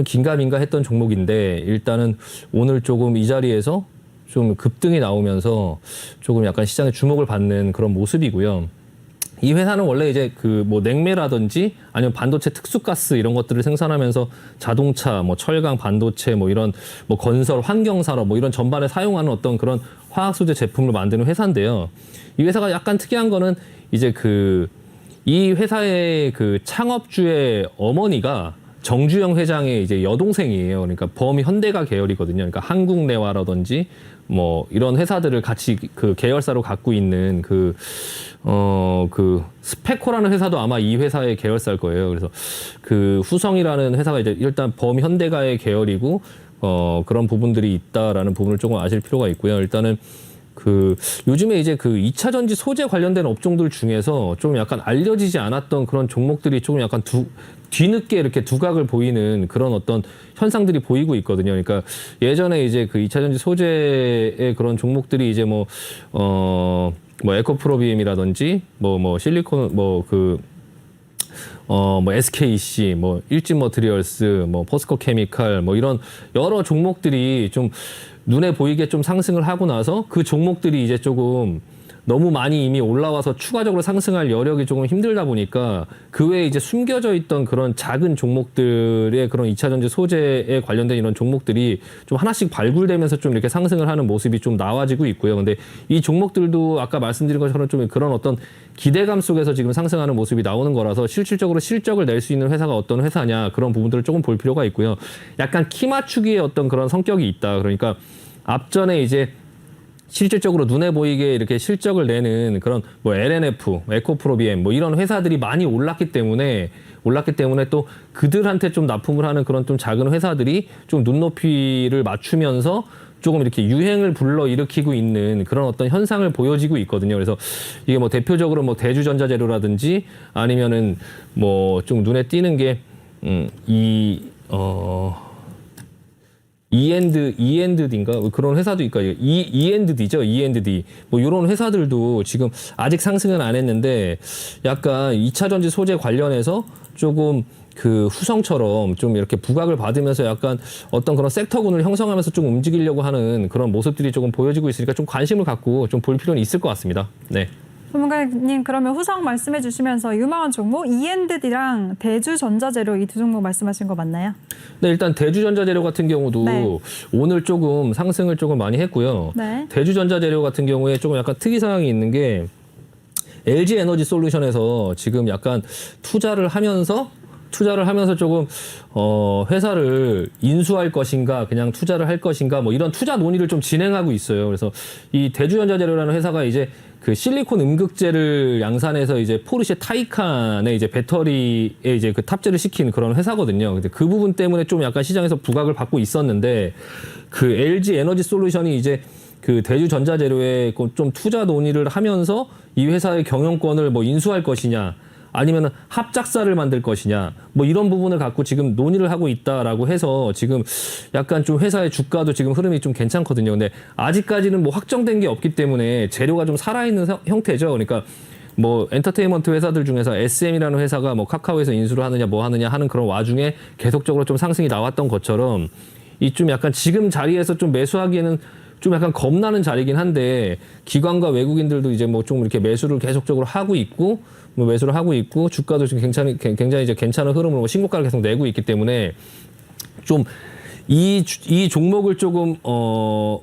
긴가민가 했던 종목인데, 일단은 오늘 조금 이 자리에서 좀 급등이 나오면서 조금 약간 시장의 주목을 받는 그런 모습이고요. 이 회사는 원래 이제 그 뭐 냉매라든지 아니면 반도체 특수가스 이런 것들을 생산하면서 자동차, 뭐 철강, 반도체, 뭐 이런 뭐 건설, 환경산업 뭐 이런 전반에 사용하는 어떤 그런 화학 소재 제품을 만드는 회사인데요. 이 회사가 약간 특이한 거는 이제 이 회사의 그 창업주의 어머니가 정주영 회장의 이제 여동생이에요. 그러니까 범현대가 계열이거든요. 그러니까 한국내화라든지 뭐 이런 회사들을 같이 그 계열사로 갖고 있는 그 스페코라는 회사도 아마 이 회사의 계열사일 거예요. 그래서 그 후성이라는 회사가 이제 일단 범현대가의 계열이고 그런 부분들이 있다라는 부분을 조금 아실 필요가 있고요. 일단은 요즘에 이제 2차 전지 소재 관련된 업종들 중에서 좀 약간 알려지지 않았던 그런 종목들이 조금 약간 뒤늦게 이렇게 두각을 보이는 그런 어떤 현상들이 보이고 있거든요. 그러니까 예전에 이제 2차 전지 소재의 그런 종목들이 이제 뭐 에코프로비엠이라든지 뭐 실리콘 뭐 SKC, 뭐 일진머티리얼스, 뭐 포스코 케미칼, 뭐 이런 여러 종목들이 좀 눈에 보이게 좀 상승을 하고 나서 그 종목들이 이제 조금 너무 많이 이미 올라와서 추가적으로 상승할 여력이 조금 힘들다 보니까 그 외에 이제 숨겨져 있던 그런 작은 종목들의 그런 2차 전지 소재에 관련된 이런 종목들이 좀 하나씩 발굴되면서 좀 이렇게 상승을 하는 모습이 좀 나와지고 있고요. 근데 이 종목들도 아까 말씀드린 것처럼 좀 그런 어떤 기대감 속에서 지금 상승하는 모습이 나오는 거라서 실질적으로 실적을 낼 수 있는 회사가 어떤 회사냐 그런 부분들을 조금 볼 필요가 있고요. 약간 키 맞추기의 어떤 그런 성격이 있다. 그러니까 앞전에 이제 실질적으로 눈에 보이게 이렇게 실적을 내는 그런 뭐 LNF, 에코프로비엠 뭐 이런 회사들이 많이 올랐기 때문에 또 그들한테 좀 납품을 하는 그런 좀 작은 회사들이 좀 눈높이를 맞추면서 조금 이렇게 유행을 불러일으키고 있는 그런 어떤 현상을 보여지고 있거든요. 그래서 이게 뭐 대표적으로 뭐 대주전자재료라든지 아니면은 뭐 좀 눈에 띄는 게 E&D인가 그런 회사도 있고 E&D죠. E&D 뭐 이런 회사들도 지금 아직 상승은 안 했는데 약간 2차 전지 소재 관련해서 조금 후성처럼 좀 이렇게 부각을 받으면서 약간 어떤 그런 섹터군을 형성하면서 좀 움직이려고 하는 그런 모습들이 조금 보여지고 있으니까 좀 관심을 갖고 좀 볼 필요는 있을 것 같습니다. 네. 전문가님, 그러면 후성 말씀해 주시면서 유망한 종목 E&D랑 대주전자재료 이 두 종목 말씀하신 거 맞나요? 네, 일단 대주전자재료 같은 경우도 네. 오늘 조금 상승을 조금 많이 했고요. 네. 대주전자재료 같은 경우에 조금 약간 특이사항이 있는 게 LG 에너지 솔루션에서 지금 약간 투자를 하면서 투자를 하면서 조금 회사를 인수할 것인가 그냥 투자를 할 것인가 뭐 이런 투자 논의를 좀 진행하고 있어요. 그래서 이 대주전자재료라는 회사가 이제 그 실리콘 음극재를 양산해서 이제 포르쉐 타이칸의 이제 배터리에 이제 그 탑재를 시킨 그런 회사거든요. 근데 그 부분 때문에 좀 약간 시장에서 부각을 받고 있었는데 그 LG 에너지 솔루션이 이제 그 대주전자재료에 좀 투자 논의를 하면서 이 회사의 경영권을 뭐 인수할 것이냐 아니면 합작사를 만들 것이냐 뭐 이런 부분을 갖고 지금 논의를 하고 있다라고 해서 지금 약간 좀 회사의 주가도 지금 흐름이 좀 괜찮거든요. 근데 아직까지는 뭐 확정된 게 없기 때문에 재료가 좀 살아있는 형태죠. 그러니까 뭐 엔터테인먼트 회사들 중에서 SM이라는 회사가 뭐 카카오에서 인수를 하느냐 뭐 하느냐 하는 그런 와중에 계속적으로 좀 상승이 나왔던 것처럼 이 좀 약간 지금 자리에서 좀 매수하기에는 좀 약간 겁나는 자리긴 한데 기관과 외국인들도 이제 뭐 좀 이렇게 매수를 계속적으로 하고 있고 뭐 매수를 하고 있고 주가도 지금 굉장히 이제 괜찮은 흐름으로 신고가를 계속 내고 있기 때문에 좀 이 종목을 조금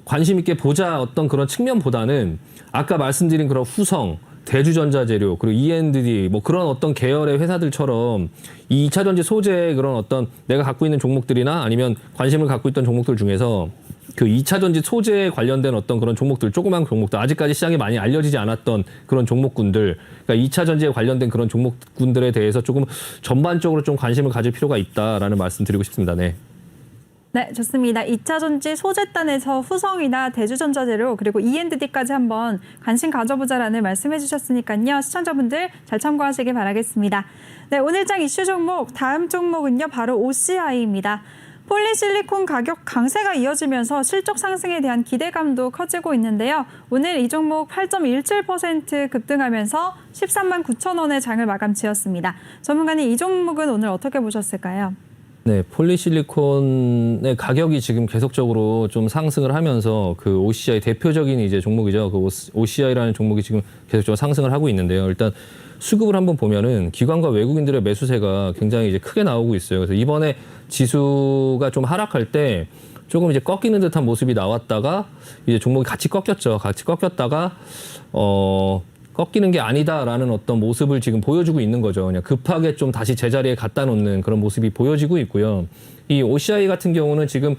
관심 있게 보자 어떤 그런 측면보다는 아까 말씀드린 그런 후성 대주전자재료 그리고 E&D 뭐 그런 어떤 계열의 회사들처럼 이 2차 전지 소재의 그런 어떤 내가 갖고 있는 종목들이나 아니면 관심을 갖고 있던 종목들 중에서 그 2차 전지 소재에 관련된 어떤 그런 종목들, 조그만 종목들, 아직까지 시장에 많이 알려지지 않았던 그런 종목군들, 그러니까 2차 전지에 관련된 그런 종목군들에 대해서 조금 전반적으로 좀 관심을 가질 필요가 있다라는 말씀 드리고 싶습니다. 네. 네, 좋습니다. 2차 전지 소재단에서 후성이나 대주전자재료 그리고 E&D까지 한번 관심 가져보자라는 말씀해 주셨으니까요. 시청자분들 잘 참고하시기 바라겠습니다. 네, 오늘장 이슈 종목 다음 종목은요. 바로 OCI입니다. 폴리실리콘 가격 강세가 이어지면서 실적 상승에 대한 기대감도 커지고 있는데요. 오늘 이 종목 8.17% 급등하면서 13만 9천 원의 장을 마감 지었습니다. 전문가님, 이 종목은 오늘 어떻게 보셨을까요? 네, 폴리실리콘의 가격이 지금 계속적으로 좀 상승을 하면서 그 OCI 대표적인 이제 종목이죠. 그 OCI라는 종목이 지금 계속적으로 상승을 하고 있는데요. 일단 수급을 한번 보면은 기관과 외국인들의 매수세가 굉장히 이제 크게 나오고 있어요. 그래서 이번에 지수가 좀 하락할 때 조금 이제 꺾이는 듯한 모습이 나왔다가 이제 종목이 같이 꺾였죠. 같이 꺾였다가 꺾이는 게 아니다라는 어떤 모습을 지금 보여주고 있는 거죠. 그냥 급하게 좀 다시 제자리에 갖다 놓는 그런 모습이 보여지고 있고요. 이 OCI 같은 경우는 지금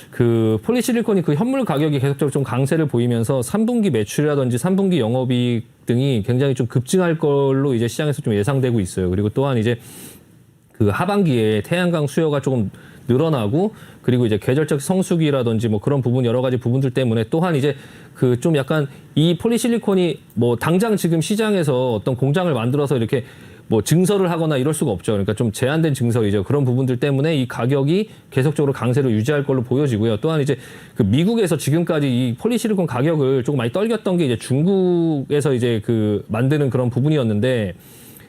그 폴리실리콘이 그 현물 가격이 계속적으로 좀 강세를 보이면서 3분기 매출이라든지 3분기 영업이익 등이 굉장히 좀 급증할 걸로 이제 시장에서 좀 예상되고 있어요. 그리고 또한 이제 그 하반기에 태양광 수요가 조금 늘어나고 그리고 이제 계절적 성수기라든지 뭐 그런 부분 여러 가지 부분들 때문에 또한 이제 그 좀 약간 이 폴리실리콘이 뭐 당장 지금 시장에서 어떤 공장을 만들어서 이렇게 뭐 증설을 하거나 이럴 수가 없죠. 그러니까 좀 제한된 증설이죠. 그런 부분들 때문에 이 가격이 계속적으로 강세를 유지할 걸로 보여지고요. 또한 이제 그 미국에서 지금까지 이 폴리실리콘 가격을 조금 많이 떨겼던 게 이제 중국에서 이제 그 만드는 그런 부분이었는데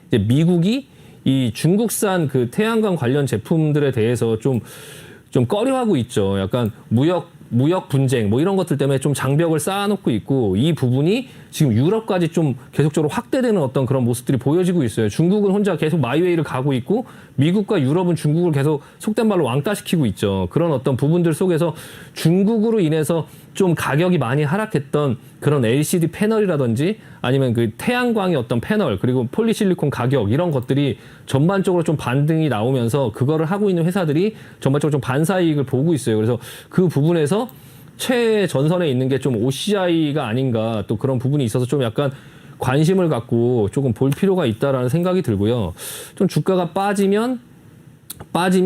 이제 미국이 이 중국산 그 태양광 관련 제품들에 대해서 좀 꺼려하고 있죠. 약간 무역 분쟁 뭐 이런 것들 때문에 좀 장벽을 쌓아놓고 있고 이 부분이 지금 유럽까지 좀 계속적으로 확대되는 어떤 그런 모습들이 보여지고 있어요. 중국은 혼자 계속 마이웨이를 가고 있고 미국과 유럽은 중국을 계속 속된 말로 왕따시키고 있죠. 그런 어떤 부분들 속에서 중국으로 인해서 좀 가격이 많이 하락했던 그런 LCD 패널이라든지 아니면 그 태양광의 어떤 패널 그리고 폴리실리콘 가격 이런 것들이 전반적으로 좀 반등이 나오면서 그거를 하고 있는 회사들이 전반적으로 좀 반사이익을 보고 있어요. 그래서 그 부분에서 최전선에 있는 게 좀 OCI가 아닌가 또 그런 부분이 있어서 좀 약간 관심을 갖고 조금 볼 필요가 있다라는 생각이 들고요. 좀 주가가 빠지면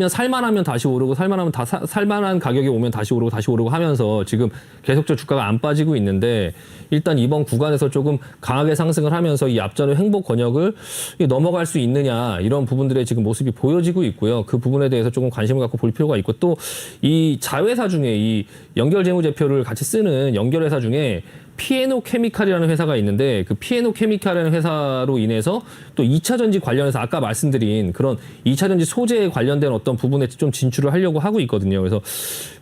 살만하면 다시 오르고 살만하면 살만한 가격이 오면 다시 오르고 하면서 지금 계속적으로 주가가 안 빠지고 있는데 일단 이번 구간에서 조금 강하게 상승을 하면서 이 앞전의 횡보 권역을 넘어갈 수 있느냐 이런 부분들의 지금 모습이 보여지고 있고요. 그 부분에 대해서 조금 관심을 갖고 볼 필요가 있고 또 이 자회사 중에 이 연결재무제표를 같이 쓰는 연결회사 중에 피에노 케미칼이라는 회사가 있는데 그 피에노 케미칼이라는 회사로 인해서 또 2차 전지 관련해서 아까 말씀드린 그런 2차 전지 소재에 관련된 어떤 부분에 좀 진출을 하려고 하고 있거든요. 그래서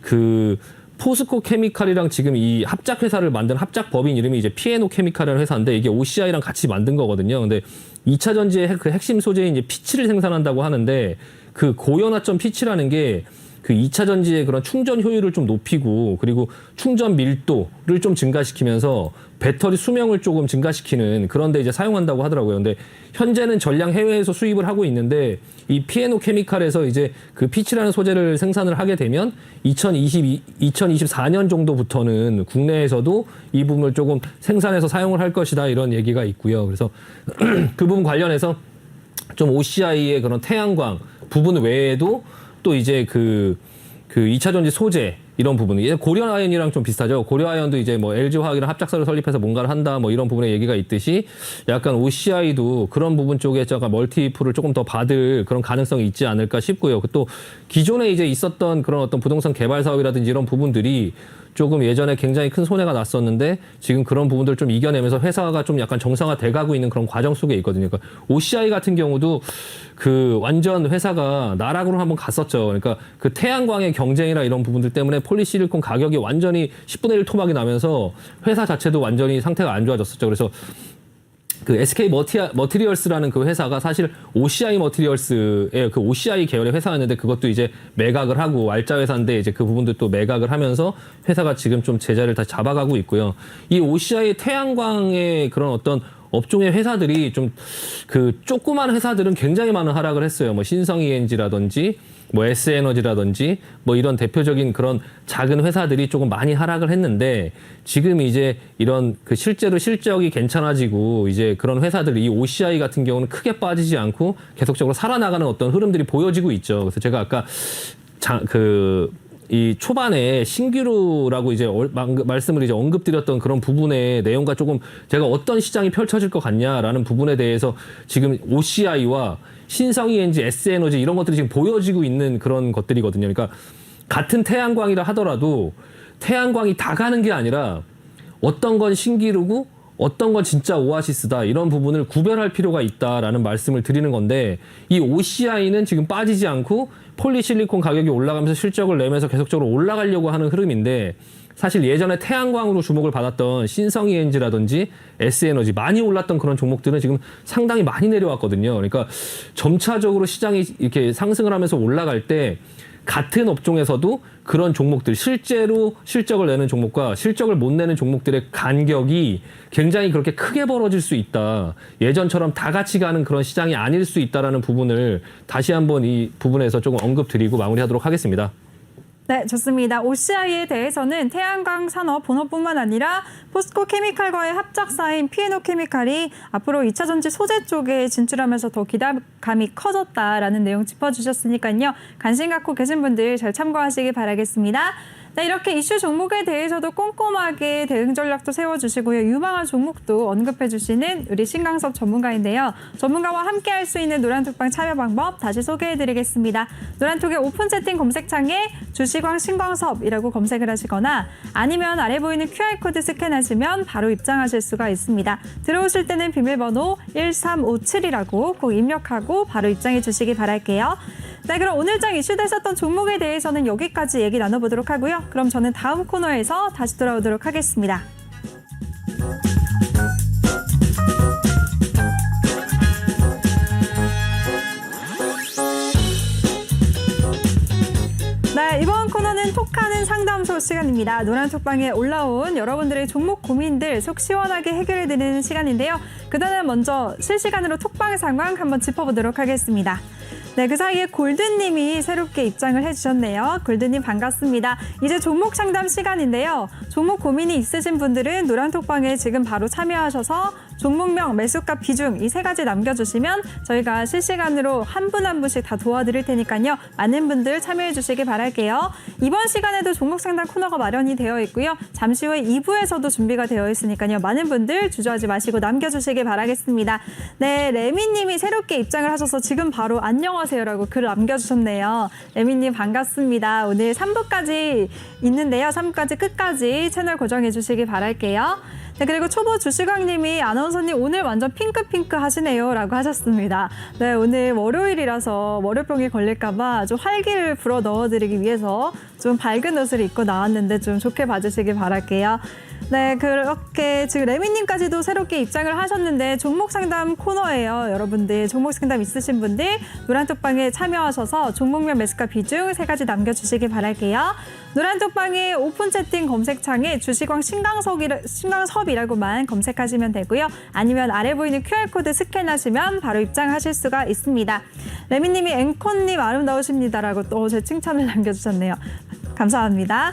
그 포스코 케미칼이랑 지금 이 합작 회사를 만든 합작 법인 이름이 이제 피에노 케미칼이라는 회사인데 이게 OCI랑 같이 만든 거거든요. 근데 2차 전지의 그 핵심 소재인 이제 피치를 생산한다고 하는데 그 고연화점 피치라는 게 그 2차 전지의 그런 충전 효율을 좀 높이고 그리고 충전 밀도를 좀 증가시키면서 배터리 수명을 조금 증가시키는 그런 데 이제 사용한다고 하더라고요. 근데 현재는 전량 해외에서 수입을 하고 있는데 이 피에노 케미칼에서 이제 그 피치라는 소재를 생산을 하게 되면 2024년 정도부터는 국내에서도 이 부분을 조금 생산해서 사용을 할 것이다 이런 얘기가 있고요. 그래서 그 부분 관련해서 좀 OCI의 그런 태양광 부분 외에도 또 이제 그 2차 전지 소재 이런 부분, 고려아연이랑 좀 비슷하죠. 고려아연도 이제 뭐 LG화학이랑 합작사를 설립해서 뭔가를 한다, 뭐 이런 부분의 얘기가 있듯이 약간 OCI도 그런 부분 쪽에 약간 멀티풀을 조금 더 받을 그런 가능성이 있지 않을까 싶고요. 또 기존에 이제 있었던 그런 어떤 부동산 개발 사업이라든지 이런 부분들이 조금 예전에 굉장히 큰 손해가 났었는데 지금 그런 부분들을 좀 이겨내면서 회사가 좀 약간 정상화돼 가고 있는 그런 과정 속에 있거든요. 그러니까 OCI 같은 경우도 그 완전 회사가 나락으로 한번 갔었죠. 그러니까 그 태양광의 경쟁이나 이런 부분들 때문에 폴리실리콘 가격이 완전히 10분의 1 토막이 나면서 회사 자체도 완전히 상태가 안 좋아졌었죠. 그래서 그 SK 머티리얼스라는 그 회사가 사실 OCI 머티리얼스의 그 OCI 계열의 회사였는데 그것도 이제 매각을 하고 알짜 회사인데 이제 그 부분도 또 매각을 하면서 회사가 지금 좀 제자리를 다시 잡아가고 있고요. 이 OCI 태양광의 그런 어떤 업종의 회사들이 좀 그 조그만 회사들은 굉장히 많은 하락을 했어요. 뭐 신성ENG라든지 뭐 S에너지라든지 뭐 이런 대표적인 그런 작은 회사들이 조금 많이 하락을 했는데 지금 이제 이런 그 실제로 실적이 괜찮아지고 이제 그런 회사들 이 OCI 같은 경우는 크게 빠지지 않고 계속적으로 살아나가는 어떤 흐름들이 보여지고 있죠. 그래서 제가 아까 이 초반에 신규로라고 이제 말씀을 이제 언급드렸던 그런 부분의 내용과 조금 제가 어떤 시장이 펼쳐질 것 같냐라는 부분에 대해서 지금 OCI와 신성ENG, S에너지 이런 것들이 지금 보여지고 있는 그런 것들이거든요. 그러니까 같은 태양광이라 하더라도 태양광이 다 가는 게 아니라 어떤 건 신기루고 어떤 건 진짜 오아시스다 이런 부분을 구별할 필요가 있다라는 말씀을 드리는 건데 이 OCI는 지금 빠지지 않고 폴리실리콘 가격이 올라가면서 실적을 내면서 계속적으로 올라가려고 하는 흐름인데 사실 예전에 태양광으로 주목을 받았던 신성ENG라든지 S에너지 많이 올랐던 그런 종목들은 지금 상당히 많이 내려왔거든요. 그러니까 점차적으로 시장이 이렇게 상승을 하면서 올라갈 때 같은 업종에서도 그런 종목들 실제로 실적을 내는 종목과 실적을 못 내는 종목들의 간격이 굉장히 그렇게 크게 벌어질 수 있다. 예전처럼 다 같이 가는 그런 시장이 아닐 수 있다라는 부분을 다시 한번 이 부분에서 조금 언급드리고 마무리하도록 하겠습니다. 네, 좋습니다. OCI에 대해서는 태양광 산업 본업뿐만 아니라 포스코 케미칼과의 합작사인 피에노 케미칼이 앞으로 2차 전지 소재 쪽에 진출하면서 더 기대감이 커졌다라는 내용 짚어주셨으니까요. 관심 갖고 계신 분들 잘 참고하시기 바라겠습니다. 네, 이렇게 이슈 종목에 대해서도 꼼꼼하게 대응 전략도 세워주시고요. 유망한 종목도 언급해주시는 우리 신강섭 전문가인데요. 전문가와 함께 할 수 있는 노란톡방 참여 방법 다시 소개해드리겠습니다. 노란톡의 오픈 채팅 검색창에 주시광 신광섭이라고 검색을 하시거나 아니면 아래 보이는 QR코드 스캔하시면 바로 입장하실 수가 있습니다. 들어오실 때는 비밀번호 1357이라고 꼭 입력하고 바로 입장해 주시기 바랄게요. 네, 그럼 오늘 장 이슈됐었던 종목에 대해서는 여기까지 얘기 나눠보도록 하고요. 그럼 저는 다음 코너에서 다시 돌아오도록 하겠습니다. 네, 이번 코너는 톡하는 상담소 시간입니다. 노란톡방에 올라온 여러분들의 종목 고민들 속 시원하게 해결해드리는 시간인데요. 그다음 먼저 실시간으로 톡방 상황 한번 짚어보도록 하겠습니다. 네, 그 사이에 골드님이 새롭게 입장을 해주셨네요. 골드님 반갑습니다. 이제 종목 상담 시간인데요. 종목 고민이 있으신 분들은 노란톡방에 지금 바로 참여하셔서 종목명, 매수가, 비중 이 세 가지 남겨주시면 저희가 실시간으로 한 분 한 분씩 다 도와드릴 테니까요. 많은 분들 참여해 주시기 바랄게요. 이번 시간에도 종목 상담 코너가 마련이 되어 있고요. 잠시 후에 2부에서도 준비가 되어 있으니까요. 많은 분들 주저하지 마시고 남겨주시기 바라겠습니다. 네, 레미님이 새롭게 입장을 하셔서 지금 바로 안녕하세요라고 글 남겨주셨네요. 레미님 반갑습니다. 오늘 3부까지 있는데요. 3부까지 끝까지 채널 고정해 주시기 바랄게요. 네, 그리고 초보 주시광님이 아나운서님 오늘 완전 핑크핑크 하시네요 라고 하셨습니다. 네, 오늘 월요일이라서 월요병에 걸릴까봐 좀 활기를 불어 넣어드리기 위해서 좀 밝은 옷을 입고 나왔는데 좀 좋게 봐주시기 바랄게요. 네, 그렇게 지금 레미님까지도 새롭게 입장을 하셨는데 종목 상담 코너예요. 여러분들 종목 상담 있으신 분들 노란톡방에 참여하셔서 종목명 매수가 비중 3가지 남겨주시기 바랄게요. 노란톡방의 오픈 채팅 검색창에 주식왕 신강섭이라고만 검색하시면 되고요. 아니면 아래 보이는 QR코드 스캔하시면 바로 입장하실 수가 있습니다. 레미님이 앵커님 아름다우십니다라고 또 제 칭찬을 남겨주셨네요. 감사합니다.